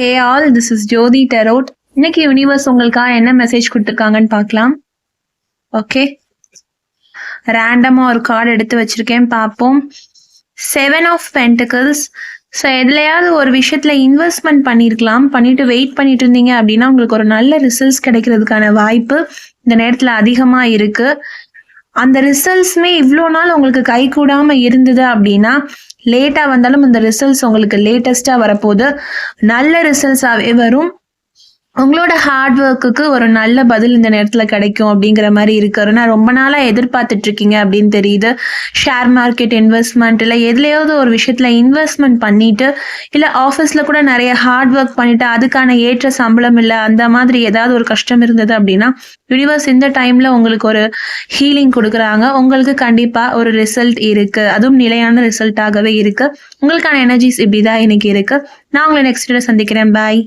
Hey all, this is ஜோதி டெரோட். இன்னைக்கு universe உங்களுக்காக என்ன மெசேஜ் கொடுத்துருக்காங்கன்னு பார்க்கலாம். ஓகே, ரேண்டமாக ஒரு கார்டு எடுத்து வச்சிருக்கேன், பார்ப்போம். 7 ஆஃப் பென்டிகிள்ஸ். ஸோ எதுலையாவது ஒரு விஷயத்தில் இன்வெஸ்ட்மெண்ட் பண்ணிட்டு வெயிட் பண்ணிட்டு இருந்தீங்க அப்படின்னா உங்களுக்கு ஒரு நல்ல ரிசல்ட்ஸ் கிடைக்கிறதுக்கான வாய்ப்பு இந்த நேரத்தில் அதிகமாக இருக்கு. அந்த ரிசல்ட்ஸுமே இவ்வளோ நாள் உங்களுக்கு கை கூடாமல் இருந்தது அப்படின்னா லேட்டாக வந்தாலும் அந்த ரிசல்ட்ஸ் உங்களுக்கு லேட்டஸ்ட்டாக வரப்போகுது. நல்ல ரிசல்ட்ஸாகவே வரும். உங்களோட ஹார்ட் ஒர்க்குக்கு ஒரு நல்ல பதில் இந்த நேரத்தில் கிடைக்கும் அப்படிங்கிற மாதிரி இருக்கு. நான் ரொம்ப நாளாக எதிர்பார்த்துட்டு இருக்கீங்க அப்படின்னு தெரியுது. ஷேர் மார்க்கெட் இன்வெஸ்ட்மெண்ட் இல்லை எதுலையாவது ஒரு விஷயத்தில் இன்வெஸ்ட்மெண்ட் பண்ணிட்டு இல்லை ஆஃபீஸில் கூட நிறைய ஹார்ட் ஒர்க் பண்ணிட்டு அதுக்கான ஏற்ற சம்பளம் இல்லை, அந்த மாதிரி ஏதாவது ஒரு கஷ்டம் இருந்தது அப்படின்னா யூனிவர்ஸ் இந்த டைம்ல உங்களுக்கு ஒரு ஹீலிங் கொடுக்குறாங்க. உங்களுக்கு கண்டிப்பாக ஒரு ரிசல்ட் இருக்கு, அதுவும் நிலையான ரிசல்ட்டாகவே இருக்கு. உங்களுக்கான எனர்ஜிஸ் இப்படிதான் இன்னைக்கு இருக்கு. நான் உங்களை நெக்ஸ்ட் சந்திக்கிறேன். பாய்.